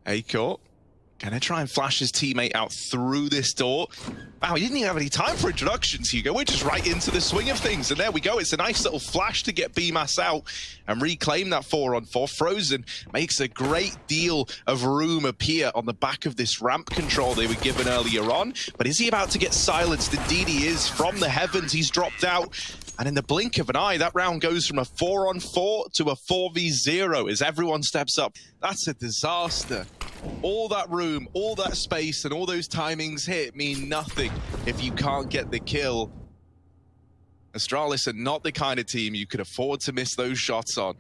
Acor gonna try and flash his teammate out through this door. Wow, he didn't even have any time for introductions, Hugo. We're just right into the swing of things, and there we go. It's a nice little flash to get BMAS out and reclaim that 4-on-4. Frozen makes a great deal of room appear on the back of this ramp control they were given earlier on. But is he about to get silenced? Indeed he is. From the heavens, he's dropped out. And in the blink of an eye, that round goes from a 4-on-4 to a 4v0 as everyone steps up. That's a disaster. All that room, all that space, and all those timings hit mean nothing if you can't get the kill. Astralis are not the kind of team you could afford to miss those shots on.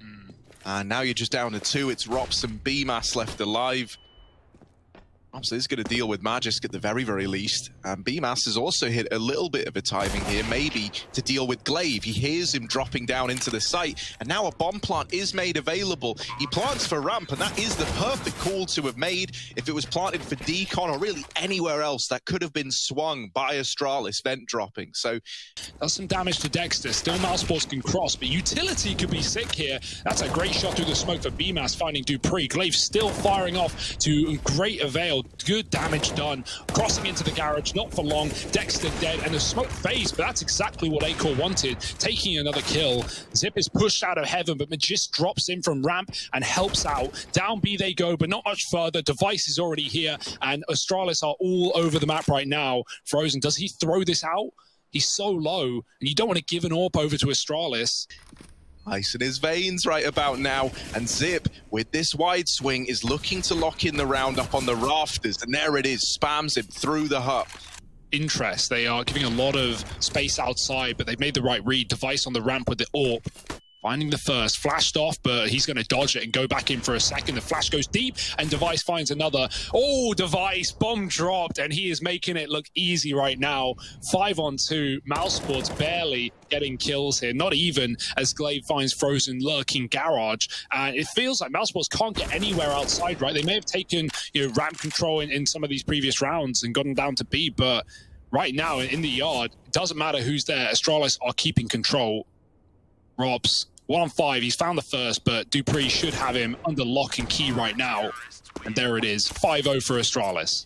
And now you're just down to 2. It's Rops and BMAS left alive. Rops is going to deal with Magisk at the very, very least. And BMAS has also hit a little bit of a timing here, maybe to deal with Glaive. He hears him dropping down into the site, and now a bomb plant is made available. He plants for ramp, and that is the perfect call to have made. If it was planted for Decon or really anywhere else, that could have been swung by Astralis, vent dropping. So that's some damage to Dexter. Still Mousesports can cross, but utility could be sick here. That's a great shot through the smoke for BMAS finding Dupree. Glaive still firing off to great avail. Good damage done. Crossing into the garage, not for long. Dexter dead, and the smoke phase, but that's exactly what Acor wanted. Taking another kill. Zip is pushed out of heaven, but Magisk drops in from ramp and helps out. Down B they go, but not much further. Device is already here, and Astralis are all over the map right now. Frozen, does he throw this out? He's so low, and you don't want to give an AWP over to Astralis. Ice in his veins right about now, and Zip, with this wide swing, is looking to lock in the round up on the rafters, and there it is, spams him through the hut. Interest, they are giving a lot of space outside, but they've made the right read. Device on the ramp with the AWP. Finding the first, flashed off, but he's going to dodge it and go back in for a second. The flash goes deep, and Device finds another. Oh, Device, bomb dropped, and he is making it look easy right now. 5-on-2, Mousesports barely getting kills here, not even as Glaive finds Frozen lurking garage. And it feels like Mousesports can't get anywhere outside, right? They may have taken ramp control in some of these previous rounds and gotten down to B, but right now in the yard, it doesn't matter who's there. Astralis are keeping control. Robs, 1-on-5, he's found the first, but Dupree should have him under lock and key right now. And there it is, 5-0 for Astralis.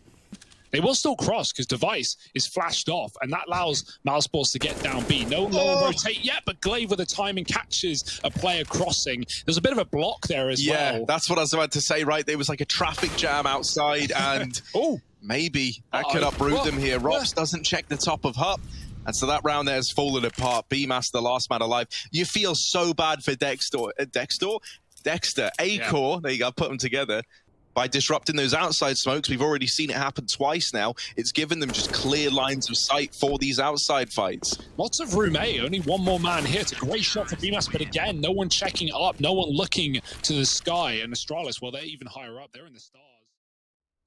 They will still cross because Device is flashed off, and that allows Mousesports to get down B. No one will rotate yet, but Glaive with the timing catches a player crossing. There's a bit of a block there as well. Yeah, that's what I was about to say, right? There was like a traffic jam outside, and maybe that could uproot them here. Rops doesn't check the top of hut. And so that round there has fallen apart. BMAS, the last man alive. You feel so bad for Dexter, Acor, there you go, put them together. By disrupting those outside smokes, we've already seen it happen twice now. It's given them just clear lines of sight for these outside fights. Lots of room A, only one more man here. It's a great shot for BMAS, but again, no one checking up, no one looking to the sky. And Astralis, well, they're even higher up, they're in the stars.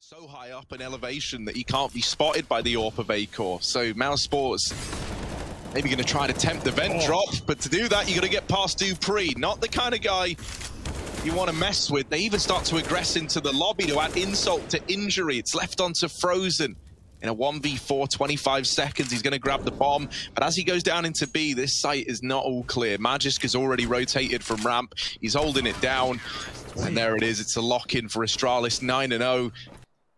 So high up in elevation that he can't be spotted by the AWP of Acor. So Mousesports maybe going to try to tempt the vent drop, but to do that, you got to get past Dupree. Not the kind of guy you want to mess with. They even start to aggress into the lobby to add insult to injury. It's left onto Frozen. In a 1v4, 25 seconds, he's going to grab the bomb. But as he goes down into B, this site is not all clear. Magisk has already rotated from ramp. He's holding it down. And there it is. It's a lock-in for Astralis, 9-0.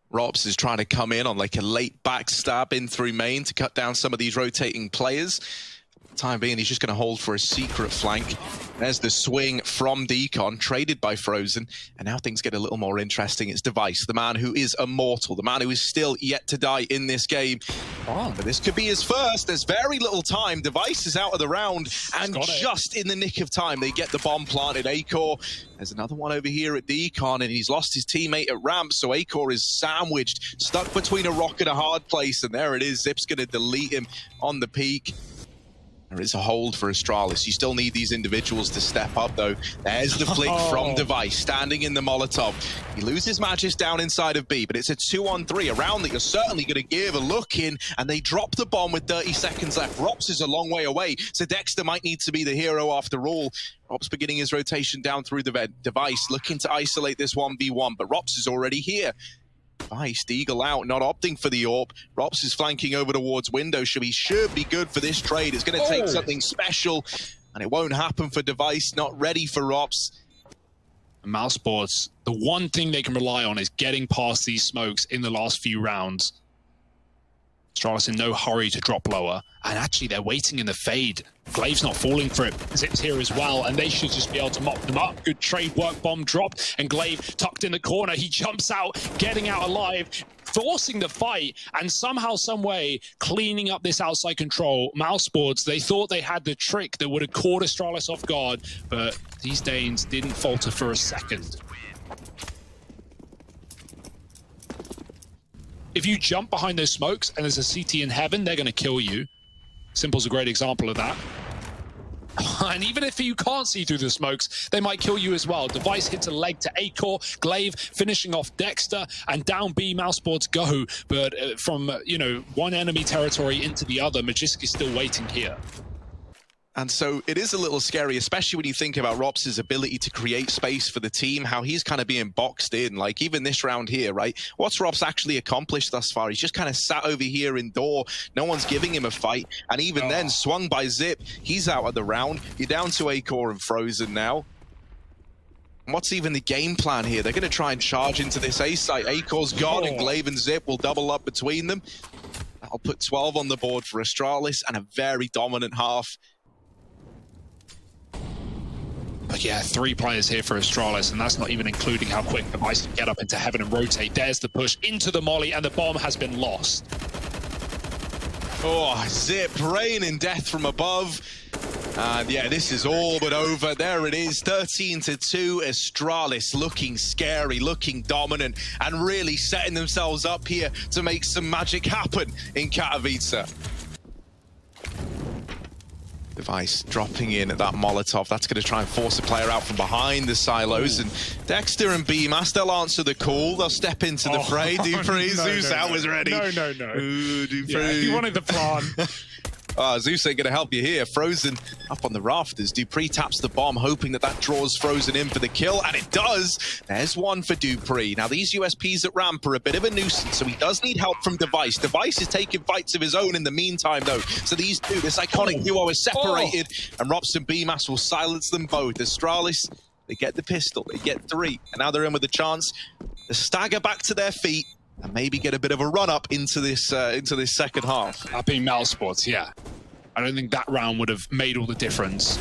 Rops is trying to come in on like a late backstab in through main to cut down some of these rotating players. For the time being, he's just going to hold for a secret flank. There's the swing from Decon, traded by Frozen. And now things get a little more interesting. It's Device, the man who is immortal, the man who is still yet to die in this game. But this could be his first. There's very little time. Device is out of the round. And just in the nick of time, they get the bomb planted. Acor, there's another one over here at Decon, and he's lost his teammate at ramp. So Acor is sandwiched, stuck between a rock and a hard place. And there it is. Zip's going to delete him on the peak. There is a hold for Astralis. You still need these individuals to step up, though. There's the flick from Device, standing in the Molotov. He loses Magisk down inside of B, but it's a 2-on-3, a round that you're certainly going to give a look in, and they drop the bomb with 30 seconds left. Rops is a long way away, so Dexter might need to be the hero after all. Rops beginning his rotation down through the Device, looking to isolate this 1v1, but Rops is already here. Device, Eagle out, not opting for the AWP. Rops is flanking over towards window, so he should be good for this trade. It's going to take something special, and it won't happen for Device, not ready for Rops. Mousesports, the one thing they can rely on is getting past these smokes in the last few rounds. Astralis in no hurry to drop lower, and actually they're waiting in the fade. Glaive's not falling for it. Zip's here as well, and they should just be able to mop them up. Good trade work, bomb dropped, and Glaive tucked in the corner. He jumps out, getting out alive, forcing the fight, and somehow, some way, cleaning up this outside control. Mousesports, they thought they had the trick that would have caught Astralis off guard, but these Danes didn't falter for a second. If you jump behind those smokes and there's a CT in heaven, they're going to kill you. Simple's a great example of that. And even if you can't see through the smokes, they might kill you as well. Device hits a leg to A-Core, Glaive finishing off Dexter, and down B, Mousesports go. But from, one enemy territory into the other, Magisk is still waiting here. And so it is a little scary, especially when you think about Rops's ability to create space for the team, how he's kind of being boxed in. Like, even this round here, right? What's Rops actually accomplished thus far? He's just kind of sat over here in door. No one's giving him a fight. And even then, swung by Zip, he's out of the round. You're down to A-Core and Frozen now. And what's even the game plan here? They're going to try and charge into this A site. A-Core's gone, and Glaive and Zip will double up between them. That'll put 12 on the board for Astralis, and a very dominant half. But yeah, 3 players here for Astralis, and that's not even including how quick Device can get up into heaven and rotate. There's the push into the molly, and the bomb has been lost. Oh, Zip, raining death from above. And yeah, this is all but over. There it is, 13-2. Astralis looking scary, looking dominant, and really setting themselves up here to make some magic happen in Katowice. Device dropping in at that Molotov. That's going to try and force a player out from behind the silos. And Dexter and B-Mass, they'll answer the call. They'll step into the fray. Dupree, Zeus out was ready. No. Ooh, Dupree. Yeah, he wanted the plan. Zeus ain't going to help you here. Frozen up on the rafters. Dupree taps the bomb, hoping that draws Frozen in for the kill, and it does. There's one for Dupree. Now, these USPs at ramp are a bit of a nuisance, so he does need help from Device. Device is taking fights of his own in the meantime, though. So these two, this iconic duo is separated, and Rops and B-Mass will silence them both. Astralis, they get the pistol, they get 3, and now they're in with a chance to stagger back to their feet and maybe get a bit of a run-up into this second half. That being Mousesports, yeah. I don't think that round would have made all the difference.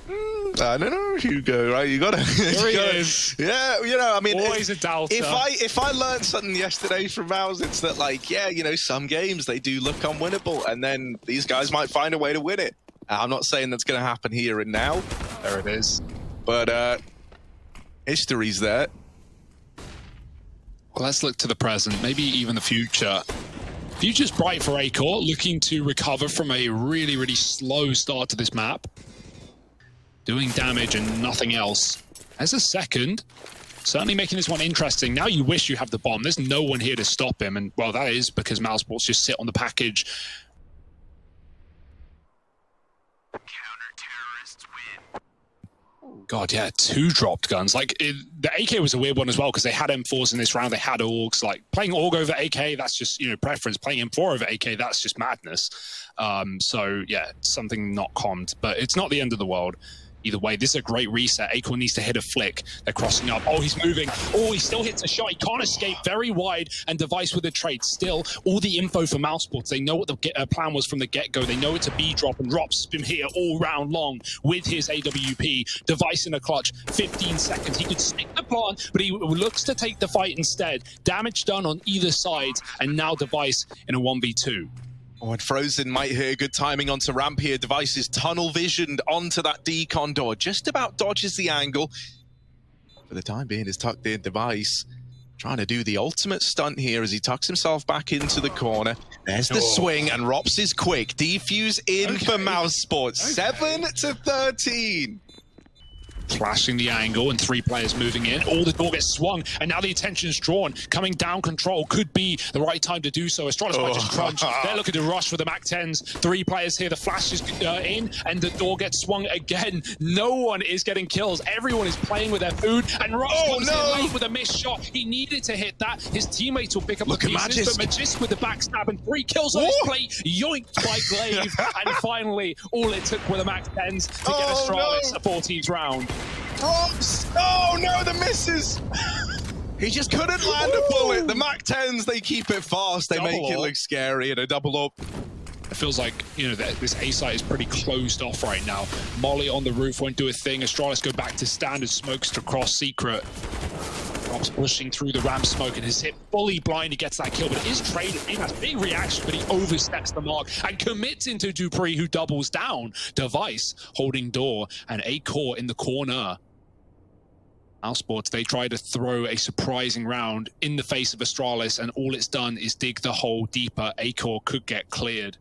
I don't know, Hugo, right? You gotta... There he is. Yeah, I mean... Always a doubter. If I learned something yesterday from Mouse, it's that, like, yeah, some games, they do look unwinnable, and then these guys might find a way to win it. I'm not saying that's going to happen here and now. There it is. But, history's there. Well, let's look to the present, maybe even the future. Future's bright for A-Core, looking to recover from a really, really slow start to this map. Doing damage and nothing else. As a second, certainly making this one interesting. Now you wish you have the bomb. There's no one here to stop him, and, well, that is because Mousesports just sit on the package. God, yeah, 2 dropped guns. Like, the AK was a weird one as well, because they had M4s in this round, they had AUGs. Like, playing AUG over AK, that's just, preference. Playing M4 over AK, that's just madness. So, yeah, something not calmed. But it's not the end of the world. Either way, this is a great reset. A-Core needs to hit a flick. They're crossing up. Oh, he's moving. Oh, he still hits a shot. He can't escape. Very wide. And Device with a trade. Still, all the info for Mousesports. They know what the plan was from the get-go. They know it's a B drop. And Rops has been here all round long with his AWP. Device in a clutch. 15 seconds. He could stick the plan, but he looks to take the fight instead. Damage done on either side. And now Device in a 1v2. Oh, and Frozen might hear good timing onto ramp here. Device is tunnel visioned onto that decon door. Just about dodges the angle. For the time being, is tucked in. Device trying to do the ultimate stunt here as he tucks himself back into the corner. There's the swing, and Rops is quick. Defuse in for Mousesports. 7-13. Clashing the angle and 3 players moving in. Oh, the door gets swung, and now the attention's drawn. Coming down control could be the right time to do so. Astralis might just crunch. They're looking to rush for the MAC-10s. 3 players here. The flash is in, and the door gets swung again. No one is getting kills. Everyone is playing with their food, and Rops comes in late with a missed shot. He needed to hit that. His teammates will pick up the pieces, but Magisk with the backstab and 3 kills on his plate. Yoinked by Glaive, and finally, all it took were the MAC-10s to get Astralis a 14th round. Drops! Oh no, the misses! He just couldn't land a bullet. The MAC-10s, they keep it fast. They make it look scary, and a double up. It feels like, you know, that this A site is pretty closed off right now. Molly on the roof won't do a thing. Astralis go back to standard, smokes to cross secret. Rob's pushing through the ramp smoke and his hit fully blind. He gets that kill, but it is traded. He has big reaction, but he oversteps the mark and commits into Dupree, who doubles down. Device holding door and a core in the corner. Mousesports, they try to throw a surprising round in the face of Astralis, and all it's done is dig the hole deeper. A-Core could get cleared.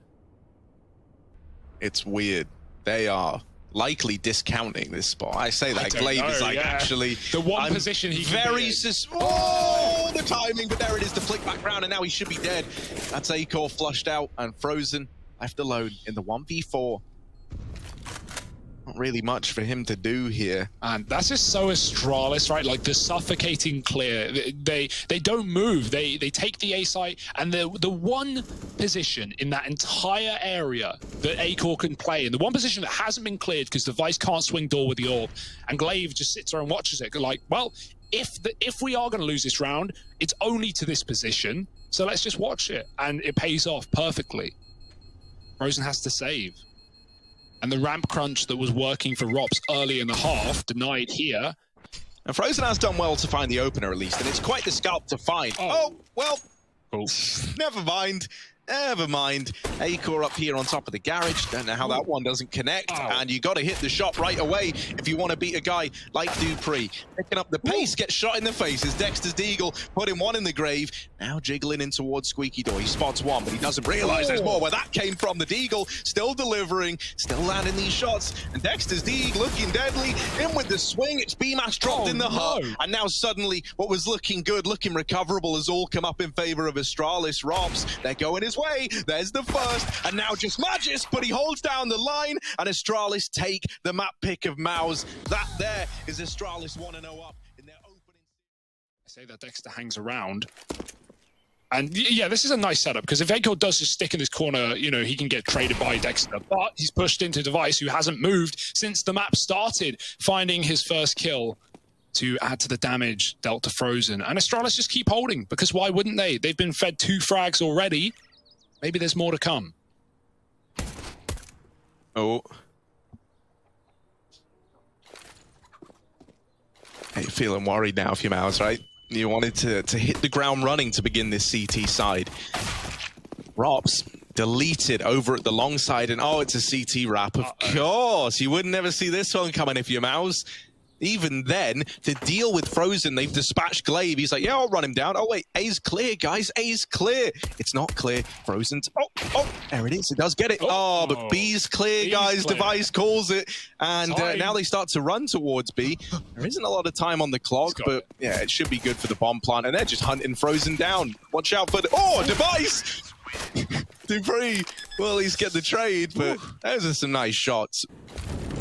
It's weird. They are likely discounting this spot. I say that. Glaive is like, actually... The one position he can very Oh, the timing, but there it is, the flick back round, and now he should be dead. That's A-Core flushed out, and Frozen left alone in the 1v4. Not really much for him to do here. And that's just so Astralis, right? Like the suffocating clear. They don't move. They take the A site, and the one position in that entire area that A-Core can play in, the one position that hasn't been cleared because Device can't swing door with the orb, and Glaive just sits there and watches it. Like, well, if we are going to lose this round, it's only to this position, so let's just watch it. And it pays off perfectly. Frozen has to save. And the ramp crunch that was working for Rops early in the half, denied here. And Frozen has done well to find the opener at least, and it's quite the scalp to find. Oh well, cool. Never mind. Never mind. A-Core up here on top of the garage. Don't know how that one doesn't connect. And you got to hit the shot right away if you want to beat a guy like Dupree. Picking up the pace, gets shot in the face as Dexter's Deagle put him one in the grave. Now jiggling in towards Squeaky Door. He spots one, but he doesn't realize there's more where that came from. The Deagle still delivering, still landing these shots. And Dexter's Deagle looking deadly. In with the swing. It's BMAS dropped in the hut. And now suddenly what was looking good, looking recoverable, has all come up in favor of Astralis. Robs, they're going his way. There's the first, and now just Magis, but he holds down the line, and Astralis take the map pick of Mouse. That there is Astralis 1-0 up in their opening. I say that Dexter hangs around. And yeah, this is a nice setup, because if A-Core does just stick in this corner, you know, he can get traded by Dexter, but he's pushed into Device, who hasn't moved since the map started, finding his first kill to add to the damage dealt to Frozen. And Astralis just keep holding, because why wouldn't they? They've been fed 2 frags already. Maybe there's more to come. Oh. Hey, you're feeling worried now, if you're Mouse, right? You wanted to hit the ground running to begin this CT side. Rops deleted over at the long side, and oh, it's a CT wrap. Of course, you would never see this one coming if you're Mouse. Even then, to deal with Frozen, they've dispatched Glaive. He's like, yeah, I'll run him down. Oh, wait, A's clear, guys. A's clear. It's not clear. Frozen's... Oh, there it is. It does get it. Oh, but B's clear, guys. Clear. Device calls it. And now they start to run towards B. There isn't a lot of time on the clock, but yeah, it should be good for the bomb plant. And they're just hunting Frozen down. Watch out for the... Oh, Device! Dupree, well, he's get the trade, but those are some nice shots.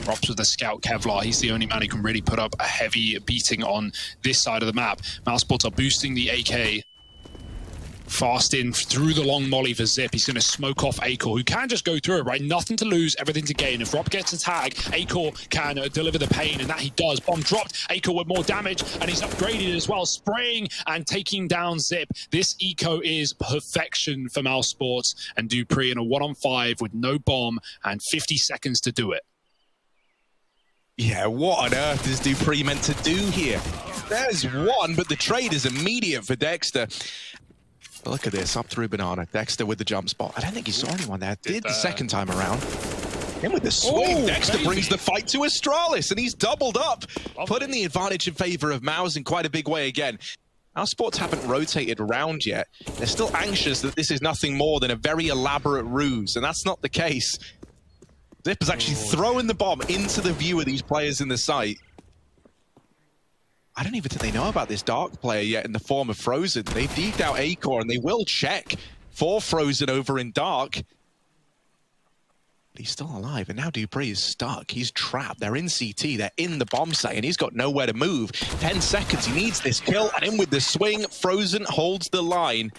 Rops with the Scout Kevlar. He's the only man who can really put up a heavy beating on this side of the map. Mousesports are boosting the AK. Fast in through the long molly for Zip. He's going to smoke off A-Core, who can just go through it, right? Nothing to lose, everything to gain. If Rob gets a tag, A-Core can deliver the pain, and that he does. Bomb dropped, A-Core with more damage, and he's upgraded as well, spraying and taking down Zip. This eco is perfection for Mousesports, and Dupree in a 1-on-5 with no bomb and 50 seconds to do it. Yeah, what on earth is Dupree meant to do here? There's one, but the trade is immediate for Dexter. Look at this, up through Banana. Dexter with the jump spot. I don't think he saw anyone there. Did the second time around. In with the swing, Dexter brings the fight to Astralis, and he's doubled up. Putting the advantage in favor of Mouse in quite a big way again. Mousesports haven't rotated around yet. They're still anxious that this is nothing more than a very elaborate ruse, and that's not the case. Zip is actually throwing the bomb into the view of these players in the site. I don't even think they know about this Dark player yet in the form of Frozen. They've deked out A-Core, and they will check for Frozen over in Dark. But he's still alive, and now Dupree is stuck. He's trapped. They're in CT. They're in the bomb site, and he's got nowhere to move. 10 seconds. He needs this kill, and in with the swing. Frozen holds the line.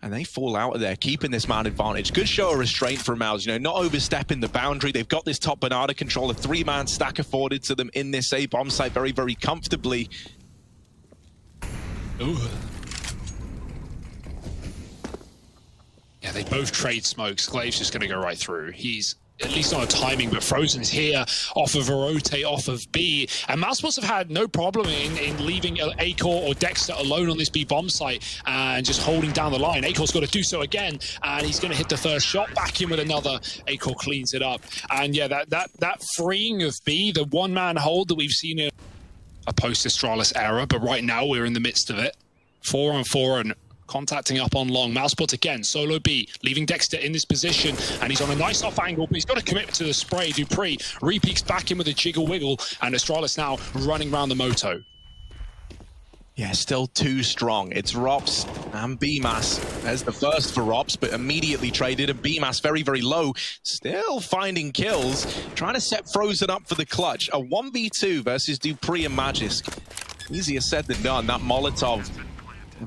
And they fall out of there, keeping this man advantage. Good show of restraint from Mouse, you know, not overstepping the boundary. They've got this top banana control, a 3-man stack afforded to them in this A bomb site very, very comfortably. Ooh. Yeah, they both trade smokes. Glaive's just going to go right through. He's at least on a timing, but Frozen's here off of a rotate off of B. And Mousesports have had no problem in leaving Acor or Dexter alone on this B bomb site and just holding down the line. Acor's got to do so again, and he's going to hit the first shot, back in with another. Acor cleans it up. And yeah, that freeing of B, the one-man hold that we've seen in a post-Astralis era, but right now we're in the midst of it. 4-on-4 and contacting up on long. Mousesports again, solo B, leaving Dexter in this position, and he's on a nice off angle, but he's got to commit to the spray. Dupree re-peeks back in with a jiggle wiggle, and Astralis now running around the moto. Yeah, still too strong. It's Rops and BMAS. There's the first for Rops, but immediately traded, and BMAS very, very low. Still finding kills, trying to set Frozen up for the clutch. A 1v2 versus Dupree and Magisk. Easier said than done. That Molotov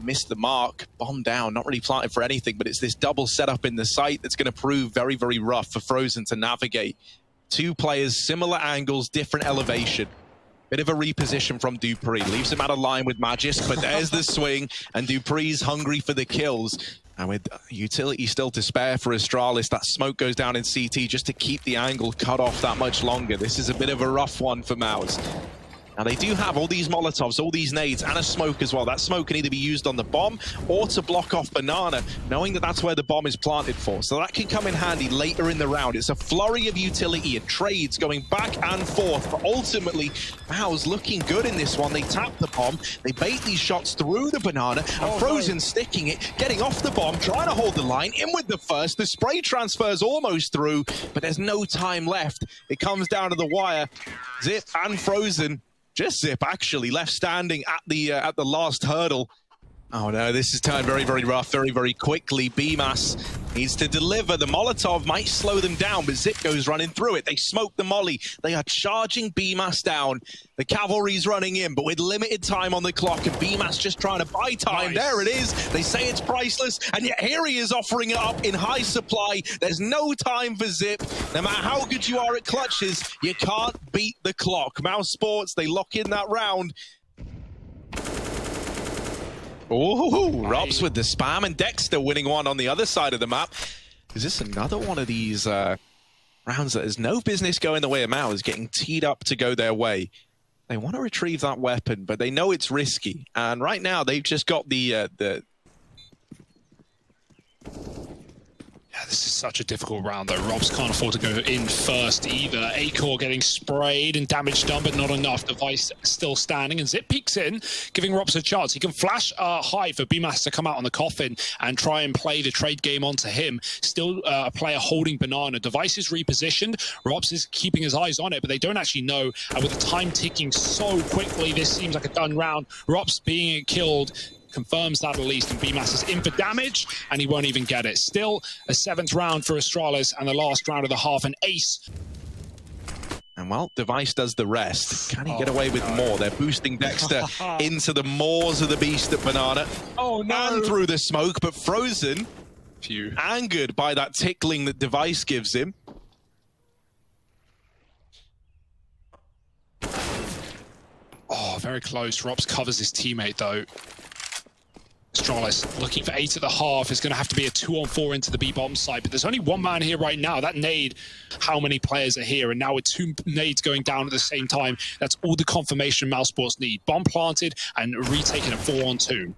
missed the mark, bomb down, not really planted for anything, but it's this double setup in the site that's going to prove very, very rough for Frozen to navigate. Two players, similar angles, different elevation. Bit of a reposition from Dupree. Leaves him out of line with Magisk, but there's the swing, and Dupree's hungry for the kills. And with utility still to spare for Astralis, that smoke goes down in CT just to keep the angle cut off that much longer. This is a bit of a rough one for Mouse. Now, they do have all these Molotovs, all these nades, and a smoke as well. That smoke can either be used on the bomb or to block off Banana, knowing that that's where the bomb is planted for. So that can come in handy later in the round. It's a flurry of utility and trades going back and forth, but ultimately, Mouse looking good in this one. They tap the bomb, they bait these shots through the Banana, and Frozen sticking it, getting off the bomb, trying to hold the line, in with the first. The spray transfers almost through, but there's no time left. It comes down to the wire. Zip and Frozen. Just Zip actually left standing at the last hurdle. Oh no, this is turned very, very rough very, very quickly. BMAS needs to deliver. The Molotov might slow them down, but Zip goes running through it. They smoke the molly. They are charging BMAS down. The cavalry's running in, but with limited time on the clock, and BMAS just trying to buy time. Nice. There it is. They say it's priceless, and yet here he is offering it up in high supply. There's no time for Zip. No matter how good you are at clutches, you can't beat the clock. Mousesports, they lock in that round. Oh, Robs with the spam, and Dexter winning one on the other side of the map. Is this another one of these rounds that has no business going the way of Mouse, getting teed up to go their way? They want to retrieve that weapon, but they know it's risky. And right now, they've just got the this is such a difficult round, though. Robs can't afford to go in first either. Acor getting sprayed and damage done, but not enough. Device still standing, and Zip peeks in, giving Robs a chance. He can flash high for BMAS to come out on the coffin and try and play the trade game onto him. Still a player holding Banana. Device is repositioned. Robs is keeping his eyes on it, but they don't actually know. And with the time ticking so quickly, this seems like a done round. Robs being killed confirms that at least, and BMAS is in for damage, and he won't even get it. Still a 7th round for Astralis, and the last round of the half, an ace. And well, Device does the rest. Can he get away with more? They're boosting Dexter into the maws of the beast at Banana. Oh no! And through the smoke, but Frozen, angered by that tickling that Device gives him. Oh, very close. Robs covers his teammate, though. Astralis looking for 8 at the half. Is going to have to be a 2-on-4 into the B bomb site, but there's only one man here right now. That nade, how many players are here? And now with 2 nades going down at the same time, that's all the confirmation Mousesports need. Bomb planted and retaken at 4-on-2.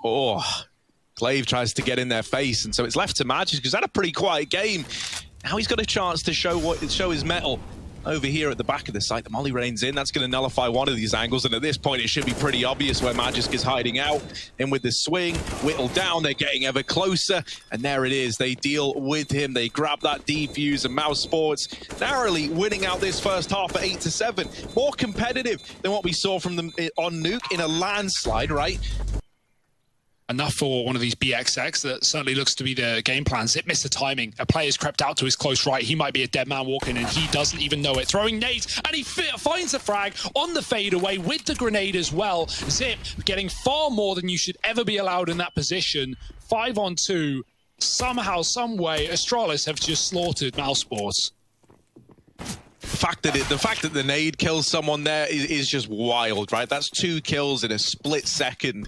Oh, Glaive tries to get in their face, and so it's left to Magisk, because that a pretty quiet game. Now he's got a chance to show his mettle. Over here at the back of the site, the molly rains in. That's going to nullify one of these angles, and at this point it should be pretty obvious where Magisk is hiding out. In with the swing, whittled down, they're getting ever closer, and there it is. They deal with him, they grab that defuse, and Mousesports narrowly winning out this first half at 8-7. More competitive than what we saw from them on Nuke in a landslide, right? Enough for one of these BXX. That certainly looks to be the game plan. Zip missed the timing. A player's crept out to his close right. He might be a dead man walking, and he doesn't even know it. Throwing nades, and he finds a frag on the fadeaway with the grenade as well. Zip getting far more than you should ever be allowed in that position. 5 on 2. Somehow, some way, Astralis have just slaughtered Mousesports. The fact that the nade kills someone there is just wild, right? That's 2 kills in a split second.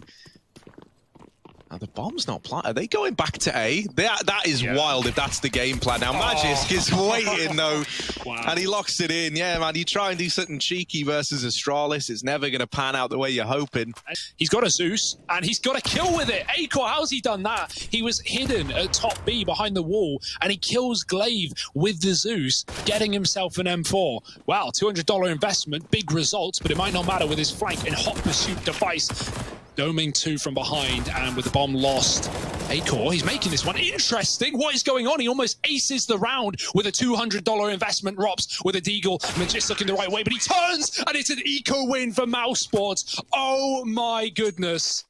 Now, the bomb's not planted. Are they going back to A? That is wild if that's the game plan. Now, Magisk is waiting, though, and he locks it in. Yeah, man, you try and do something cheeky versus Astralis. It's never going to pan out the way you're hoping. He's got a Zeus, and he's got a kill with it. Acor, how's he done that? He was hidden at top B behind the wall, and he kills Glaive with the Zeus, getting himself an M4. Wow, $200 investment, big results, but it might not matter with his flank and hot pursuit device. Doming 2 from behind, and with the bomb lost, Acor, he's making this one interesting. What is going on? He almost aces the round with a $200 investment. Rops with a deagle. Magist looking the right way, but he turns, and it's an eco win for Mousesports. Oh my goodness.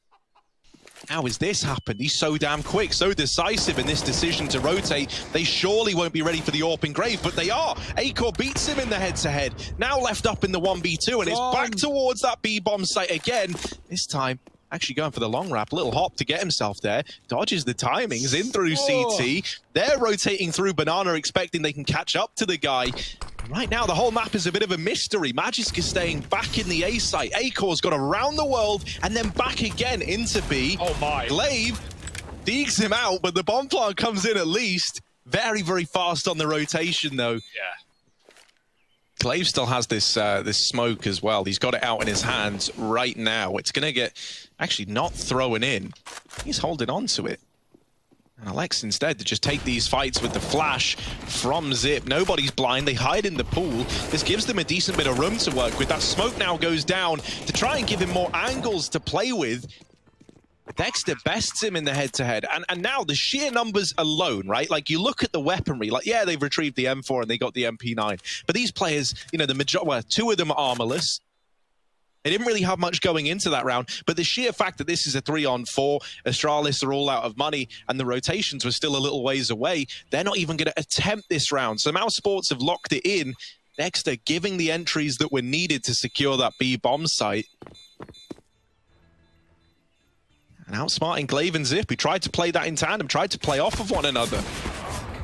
How has this happened? He's so damn quick, so decisive in this decision to rotate. They surely won't be ready for the AWP Grave, but they are. Acor beats him in the head-to-head. Now left up in the 1v2, and is back towards that B-bomb site again. This time, actually going for the long wrap, little hop to get himself there. Dodges the timings in through CT. They're rotating through Banana, expecting they can catch up to the guy. Right now, the whole map is a bit of a mystery. Magisk is staying back in the A site. Acor's got around the world and then back again into B. Oh my. Glaive digs him out, but the bomb plant comes in at least. Very, very fast on the rotation, though. Yeah. Glaive still has this this smoke as well. He's got it out in his hands right now. It's going to get actually not thrown in. He's holding on to it. And Alex instead to just take these fights with the flash from Zip. Nobody's blind. They hide in the pool. This gives them a decent bit of room to work with. That smoke now goes down to try and give him more angles to play with. Dexter bests him in the head-to-head. And now the sheer numbers alone, right? Like, you look at the weaponry. Like, yeah, they've retrieved the M4 and they got the MP9. But these players, you know, well, 2 of them are armorless. They didn't really have much going into that round, but the sheer fact that this is a 3-on-4, Astralis are all out of money, and the rotations were still a little ways away, they're not even going to attempt this round. So Mousesports have locked it in. Dexter giving the entries that were needed to secure that B bomb site. And outsmarting Glaive and Zip, who tried to play that in tandem, tried to play off of one another.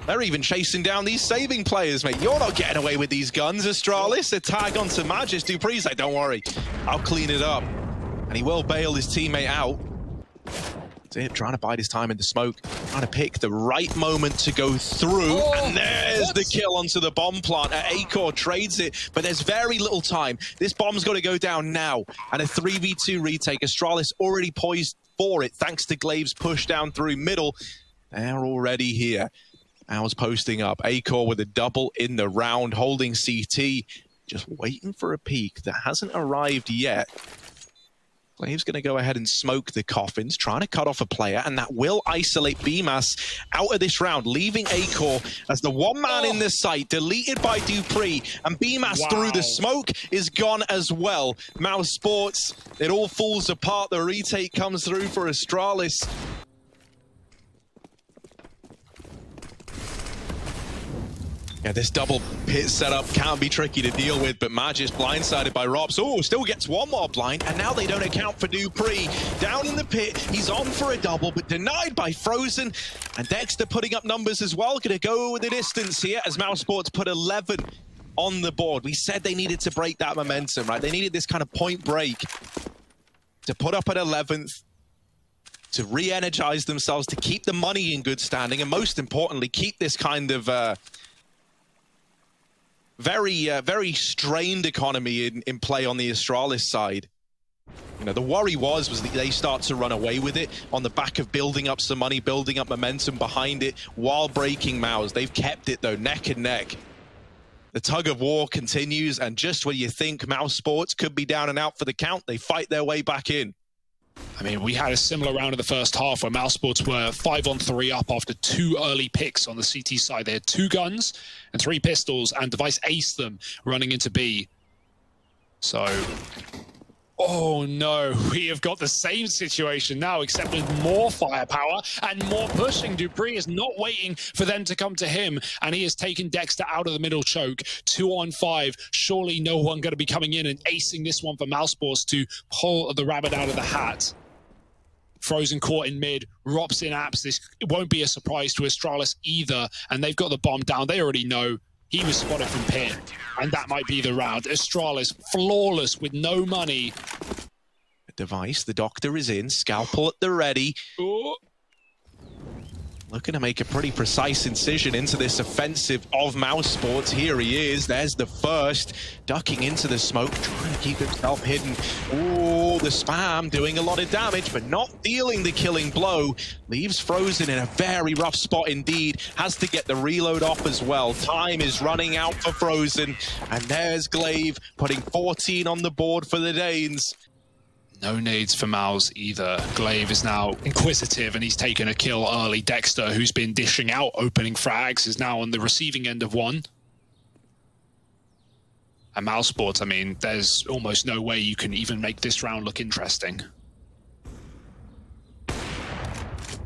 They're even chasing down these saving players, mate. You're not getting away with these guns, Astralis. A tag onto Magist. Dupree's like, don't worry, I'll clean it up. And he will bail his teammate out. Zip trying to bide his time in the smoke, trying to pick the right moment to go through. And there's the kill onto the bomb plant. Acor trades it, but there's very little time. This bomb's got to go down now. And a 3v2 retake. Astralis already poised for it, thanks to Glaive's push down through middle. They're already here. Owls posting up. Acor with a double in the round, holding CT. Just waiting for a peek that hasn't arrived yet. Glaive's going to go ahead and smoke the coffins, trying to cut off a player, and that will isolate BMAS out of this round, leaving Acor as the one man in this site, deleted by Dupree, and BMAS through the smoke is gone as well. Mousesports, it all falls apart. The retake comes through for Astralis. Yeah, this double pit setup can be tricky to deal with, but Magist blindsided by Robs. Oh, still gets one more blind, and now they don't account for Dupree. Down in the pit, he's on for a double, but denied by Frozen. And Dexter putting up numbers as well. Gonna go with the distance here as Mousesports put 11 on the board. We said they needed to break that momentum, right? They needed this kind of point break to put up at 11th, to re-energize themselves, to keep the money in good standing, and most importantly, keep this kind of very strained economy in play on the Astralis side. You know, the worry was that they start to run away with it on the back of building up some money, building up momentum behind it while breaking Mouse. They've kept it, though, neck and neck. The tug of war continues, and just when you think Mousesports could be down and out for the count, they fight their way back in. I mean, we had a similar round in the first half where Mousesports were 5-on-3 up after 2 early picks on the CT side. They had 2 guns and 3 pistols, and Device aced them running into B. So, Oh no, we have got the same situation now, except with more firepower and more pushing. dupreeh is not waiting for them to come to him, and he has taken Dexter out of the middle choke. 2 on 5. Surely no one going to be coming in and acing this one for Mousesports to pull the rabbit out of the hat. Frozen caught in mid, Rops in apps. This won't be a surprise to Astralis either, and they've got the bomb down. They already know. He was spotted from pit, and that might be the round. Astralis, flawless with no money. Device, the doctor is in, scalpel at the ready. Ooh. Looking to make a pretty precise incision into this offensive of Mousesports. Here he is, there's the first, ducking into the smoke, trying to keep himself hidden. Ooh, the spam doing a lot of damage, but not dealing the killing blow. Leaves Frozen in a very rough spot indeed. Has to get the reload off as well. Time is running out for Frozen, and there's Glaive putting 14 on the board for the Danes. No nades for Mouse either. Glaive is now inquisitive and he's taken a kill early. Dexter, who's been dishing out opening frags, is now on the receiving end of one. And Mousesports, I mean, there's almost no way you can even make this round look interesting.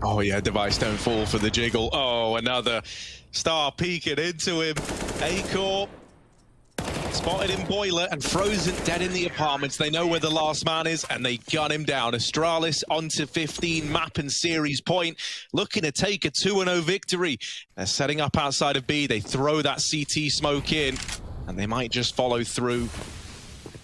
Oh yeah, Device don't fall for the jiggle. Oh, another star peeking into him. A-Corp spotted in Boiler and Frozen dead in the apartments. They know where the last man is and they gun him down. Astralis onto 15, map and series point, looking to take a 2-0 victory. They're setting up outside of B. They throw that CT smoke in and they might just follow through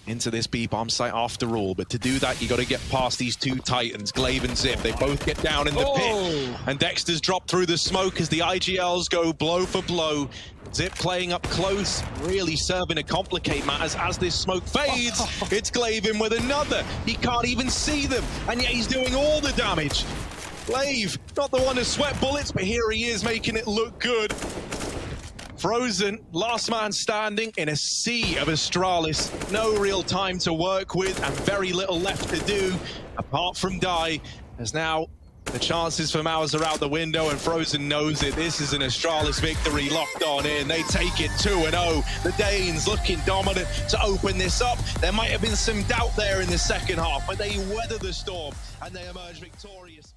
into this B bomb site after all. But to do that, you got to get past these two titans, Glaive and Zip. They both get down in the pit. And Dexter's dropped through the smoke as the IGLs go blow for blow. Zip playing up close, really serving to complicate matters as this smoke fades. It's Glaive in with another. He can't even see them, and yet he's doing all the damage. Glaive, not the one to sweat bullets, but here he is making it look good. Frozen, last man standing in a sea of Astralis. No real time to work with and very little left to do apart from die. As now the chances for Mouse are out the window and Frozen knows it. This is an Astralis victory locked on in. They take it 2-0. The Danes looking dominant to open this up. There might have been some doubt there in the second half, but they weather the storm and they emerge victorious.